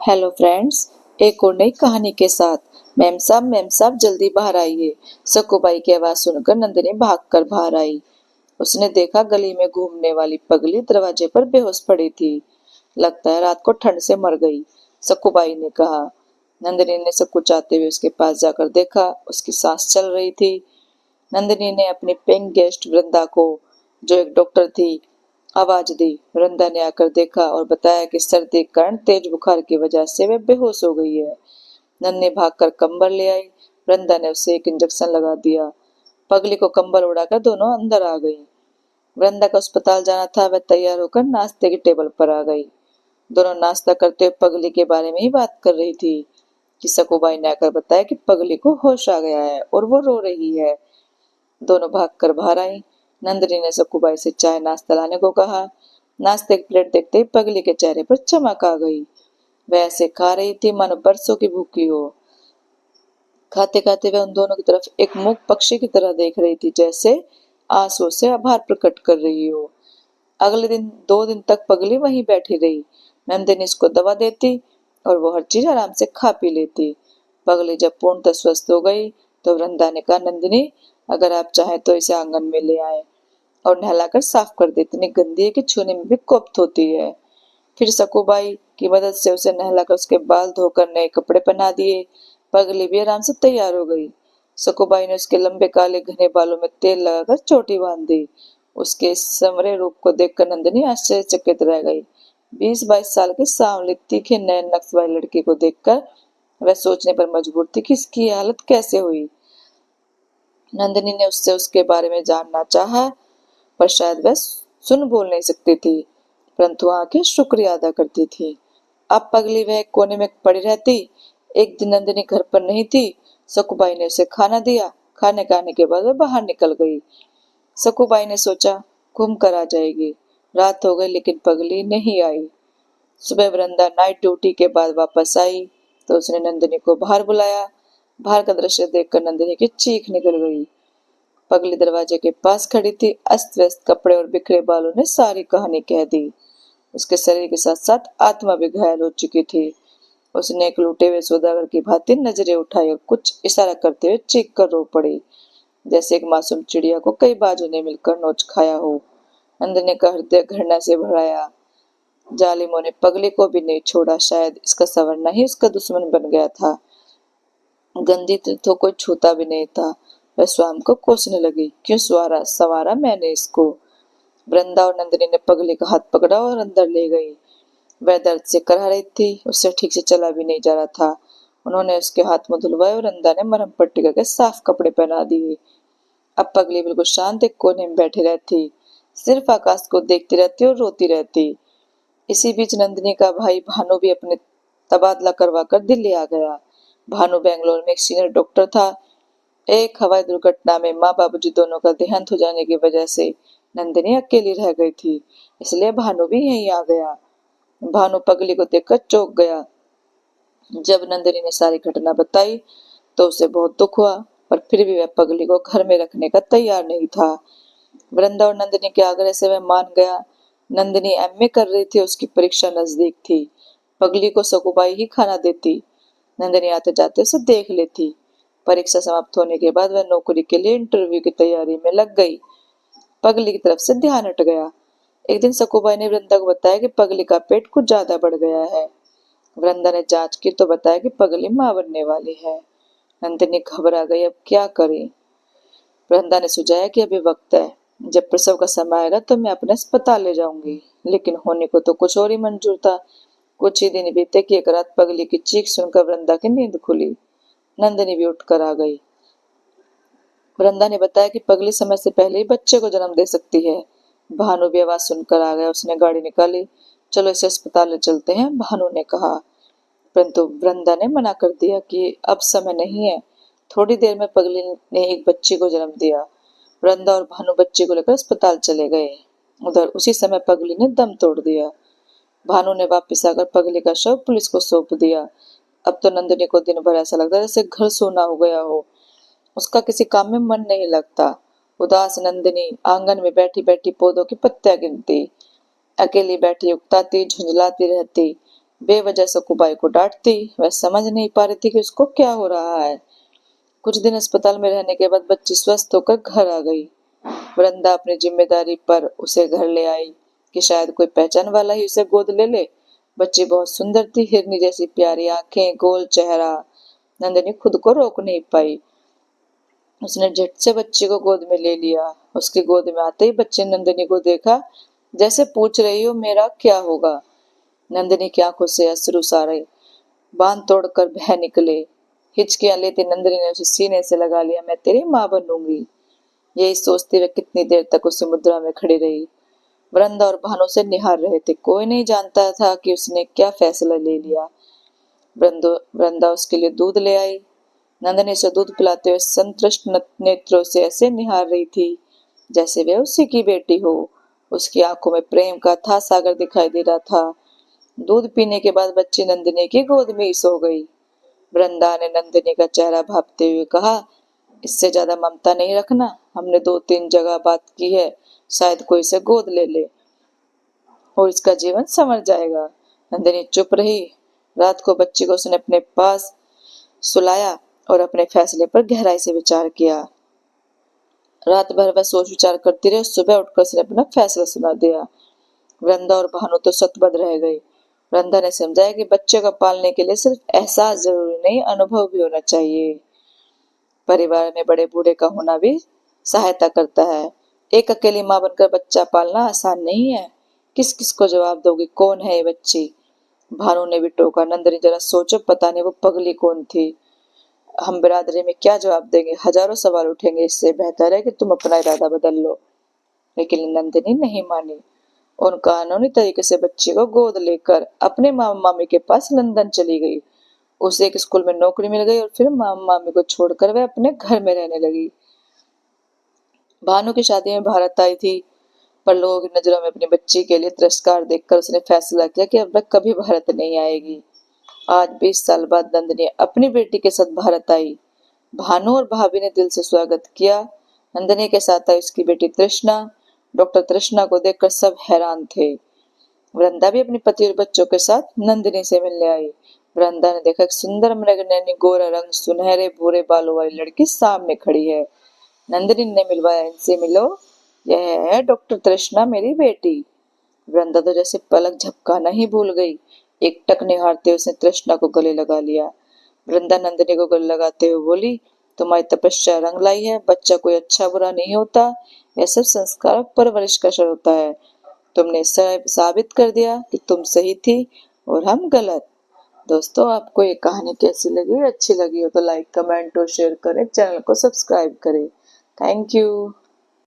Hello friends, एक और नई कहानी के साथ। मैम साहब जल्दी बाहर आइए। सकुबाई की आवाज सुनकर नंदिनी भागकर बाहर आई। उसने देखा गली में घूमने वाली पगली दरवाजे पर बेहोश पड़ी थी। लगता है रात को ठंड से मर गई, सकुबाई ने कहा। नंदिनी ने सब कुछ आते हुए उसके पास जाकर देखा, उसकी सांस चल रही थी। नंदिनी ने अपनी पेइंग गेस्ट वृंदा को, जो एक डॉक्टर थी, आवाज दी। वृंदा ने आकर देखा और बताया कि सर्दी के कारण तेज बुखार की वजह से वे बेहोश हो गई है। नन्ही भागकर कंबल ले आई। वृंदा ने उसे एक इंजेक्शन लगा दिया। पगली को कंबल उड़ाकर दोनों अंदर आ गई। वृंदा को अस्पताल जाना था, वह तैयार होकर नाश्ते की टेबल पर आ गई। दोनों नाश्ता करते हुए पगली के बारे में ही बात कर रही थी कि सकुबाई ने आकर बताया कि पगली को होश आ गया है और वो रो रही है। दोनों भागकर बाहर आई। नंदिनी ने सकुबाई से चाय नाश्ता लाने को कहा। नाश्ते की प्लेट देखते ही पगली के चेहरे पर चमक आ गई। वह ऐसे खा रही थी मानो बरसों की भूखी हो। खाते खाते वह उन दोनों की तरफ एक मूक पक्षी की तरह देख रही थी, जैसे आंसू से आभार प्रकट कर रही हो। अगले दिन 2 दिन तक पगली वहीं बैठी रही। नंदिनी इसको दवा देती और वो हर चीज आराम से खा पी लेती। पगली जब पूर्णतः स्वस्थ हो गई तो वृंदा ने कहा, नंदिनी, अगर आप चाहें तो इसे आंगन में ले आए और नहलाकर साफ कर दे। इतनी गंदी है कि छूने में भी कोफ्त होती है। फिर सकुबाई की मदद से उसे नहलाकर उसके बाल धोकर नए कपड़े पहना दिए। पगली भी आराम से तैयार हो गई। सकुबाई ने उसके लंबे काले घने बालों में तेल लगाकर चोटी बांध दी। उसके इस संवरे रूप को देखकर नंदिनी आश्चर्यचकित रह गई। 20-22 साल की सांवली तीखे नए नक्श वाली लड़की को देखकर वह सोचने पर मजबूर थी कि इसकी हालत कैसे हुई। नंदिनी ने उससे उसके बारे में जानना चाहा, पर शायद वह सुन बोल नहीं सकती थी, परंतु आंखें शुक्रिया अदा करती थी। अब पगली वह एक कोने में पड़ी रहती। एक दिन नंदिनी घर पर नहीं थी। सकुबाई ने उसे खाना दिया। खाने खाने के बाद वह बाहर निकल गई। सकुबाई ने सोचा, घूम कर आ जाएगी। रात हो गई लेकिन पगली नहीं आई। सुबह वृंदा नाइट ड्यूटी के बाद वापस आई तो उसने नंदिनी को बाहर बुलाया। बाहर का दृश्य देखकर नंदिनी की चीख निकल गई। पगली दरवाजे के पास खड़ी थी। अस्त व्यस्त कपड़े और बिखरे बालों ने सारी कहानी कह दी। उसके शरीर के साथ साथ आत्मा भी घायल हो चुकी थी। उसने एक लूटे हुए सौदागर की भांति नजरें उठाई और कुछ इशारा करते हुए चीख कर रो पड़ी, जैसे एक मासूम चिड़िया को कई बाजों ने मिलकर नोच खाया हो। नंदिनी का हृदय घृणा से भराया। जालिमों ने पगली को भी नहीं छोड़ा। शायद इसका संवरना ही उसका दुश्मन बन गया था। गंदी तीर्थों को छूता भी नहीं था। वह स्वामी को कोसने लगी, क्यों सवारा मैंने इसको। वृंदा और नंदिनी ने पगली का हाथ पकड़ा और अंदर ले गई। वह दर्द से कराह रही थी, उससे ठीक से चला भी नहीं जा रहा था। उन्होंने उसके हाथ मुंह धुलवाए और वृंदा ने मरहम पट्टी करके साफ कपड़े पहना दिए। अब पगली बिल्कुल शांत एक कोने में बैठी रहती, सिर्फ आकाश को देखती रहती और रोती रहती। इसी बीच नंदिनी का भाई भानु भी अपने तबादला करवा कर दिल्ली आ गया। भानु बेंगलोर में एक सीनियर डॉक्टर था। एक हवाई दुर्घटना में माँ बाबूजी दोनों का देहांत हो जाने की वजह से नंदिनी अकेली रह गई थी, इसलिए भानु भी यहीं आ गया। भानु पगली को देखकर चौंक गया। जब नंदिनी ने सारी घटना बताई तो उसे बहुत दुख हुआ, पर फिर भी वह पगली को घर में रखने का तैयार नहीं था। वृंदा और नंदिनी के आग्रह से वह मान गया। नंदिनी एमए कर रही थी, उसकी परीक्षा नजदीक थी। पगली को सकुबाई ही खाना देती। नंदिनी आते जाते उसे देख लेती। परीक्षा समाप्त होने के बाद वह नौकरी के लिए इंटरव्यू की तैयारी में लग गई। पगली की तरफ से ध्यान हट गया। एक दिन सकुबाई ने वृंदा को बताया कि पगली का पेट कुछ ज्यादा बढ़ गया है। वृंदा ने जांच की तो बताया कि पगली मां बनने वाली है। नंदिनी घबरा गई, अब क्या करे। वृंदा ने सुझाया कि अभी वक्त है, जब प्रसव का समय आएगा तो मैं अपने अस्पताल ले जाऊंगी। लेकिन होने को तो कुछ और ही मंजूर था। कुछ ही दिन बीते कि एक रात पगली की चीख सुनकर वृंदा की नींद खुली। नंदिनी भी उठकर आ गई। वृंदा ने बताया कि पगली समय से पहले ही बच्चे को जन्म दे सकती है। भानु भी आवाज सुनकर आ गया। उसने गाड़ी निकाली। चलो इसे अस्पताल ले चलते हैं, भानु ने कहा। परंतु वृंदा ने मना कर दिया कि अब समय नहीं है। थोड़ी देर में पगली ने एक बच्ची को जन्म दिया। वृंदा और भानु बच्ची को लेकर अस्पताल चले गए। उधर उसी समय पगली ने दम तोड़ दिया। भानु ने वापस आकर पगली का शव पुलिस को सौंप दिया। अब तो नंदिनी को दिन भर ऐसा लगता जैसे घर सूना हो गया हो। उसका किसी काम में मन नहीं लगता। उदास नंदिनी आंगन में बैठी बैठी पौधों की पत्तियां गिनती, अकेली बैठी उकताती झुंझलाती रहती। बेवजह सकुबाई को डांटती। वह समझ नहीं पा रही थी कि उसको क्या हो रहा है। कुछ दिन अस्पताल में रहने के बाद बच्ची स्वस्थ होकर घर आ गई। वृंदा अपनी जिम्मेदारी पर उसे घर ले आई कि शायद कोई पहचान वाला ही उसे गोद ले ले। बच्ची बहुत सुंदर थी, हिरनी जैसी प्यारी आंखें, गोल चेहरा। नंदिनी खुद को रोक नहीं पाई। उसने झट से बच्ची को गोद में ले लिया। उसकी गोद में आते ही बच्चे ने नंदिनी को देखा, जैसे पूछ रही हो मेरा क्या होगा। नंदिनी की आंखों से अश्रु सारे बांध तोड़कर बह निकले। हिचकियां लेती नंदिनी ने उसे सीने से लगा लिया। मैं तेरी माँ बनूंगी। यही सोचते हुए कितनी देर तक उसी मुद्रा में खड़ी रही। वृंदा और भानु से निहार रहे थे। कोई नहीं जानता था कि उसने क्या फैसला ले लिया। वृंदा उसके लिए दूध ले आई। नंदिनी से दूध पिलाते हुए संतुष्ट नेत्रों से ऐसे निहार रही थी जैसे वे उसी की बेटी हो। उसकी आंखों में प्रेम का था सागर दिखाई दे रहा था। दूध पीने के बाद बच्ची नंदिनी की गोद में ही सो गई। वृंदा ने नंदिनी का चेहरा भांपते हुए कहा, इससे ज्यादा ममता नहीं रखना। हमने 2-3 जगह बात की है, शायद कोई इसे गोद ले ले और इसका जीवन संवर जाएगा। नंदिनी चुप रही। रात को बच्ची को उसने अपने पास सुलाया और अपने फैसले पर गहराई से विचार किया। रात भर वह सोच विचार करती रही। सुबह उठकर उसने अपना फैसला सुना दिया। वृंदा और भानु तो सतबद्ध रह गई। वृंदा ने समझाया कि बच्चे को पालने के लिए सिर्फ एहसास जरूरी नहीं, अनुभव भी होना चाहिए। परिवार में बड़े बूढ़े का होना भी सहायता करता है। एक अकेली माँ बनकर बच्चा पालना आसान नहीं है। किस किस को जवाब दोगी, कौन है ये बच्ची? भानु ने भी टोका। नंदिनी जरा सोचो, पता नहीं वो पगली कौन थी। हम बिरादरी में क्या जवाब देंगे, हजारों सवाल उठेंगे। इससे बेहतर है कि तुम अपना इरादा बदल लो। लेकिन नंदिनी नहीं मानी। उन कानूनी तरीके से बच्ची को गोद लेकर अपने मामा मामी के पास लंदन चली गई। उसे एक स्कूल में नौकरी मिल गई और फिर मामा मामी को छोड़कर वह अपने घर में रहने लगी। भानु की शादी में भारत आई थी, पर लोगों की नजरों में अपनी बच्ची के लिए तिरस्कार देखकर उसने फैसला किया कि अब वह कभी भारत नहीं आएगी। आज 20 साल बाद नंदिनी अपनी बेटी के साथ भारत आई। भानु और भाभी ने दिल से स्वागत किया। नंदिनी के साथ आई उसकी बेटी तृष्णा। डॉक्टर तृष्णा को देखकर सब हैरान थे। वृंदा भी अपनी पति और बच्चों के साथ नंदिनी से मिलने आई। वृंदा ने देखा एक सुंदर मृगनयनी, गोरा रंग, सुनहरे भूरे बालों वाली लड़की सामने खड़ी है। नंदिनी ने मिलवाया, इनसे मिलो, यह है डॉक्टर तृष्णा, मेरी बेटी। वृंदा तो जैसे पलक झपकाना ही भूल गई। एकटक निहारते उसने तृष्णा को गले लगा लिया। वृंदा नंदिनी को गले लगाते हुए बोली, तुम्हारी तपस्या रंग लाई है। बच्चा कोई अच्छा बुरा नहीं होता, यह सब संस्कार और परवरिश का असर होता है। तुमने साबित कर दिया कि तुम सही थी और हम गलत। दोस्तों, आपको ये कहानी कैसी लगी? अच्छी लगी हो तो लाइक, कमेंट और शेयर करें। चैनल को सब्सक्राइब करें। Thank you.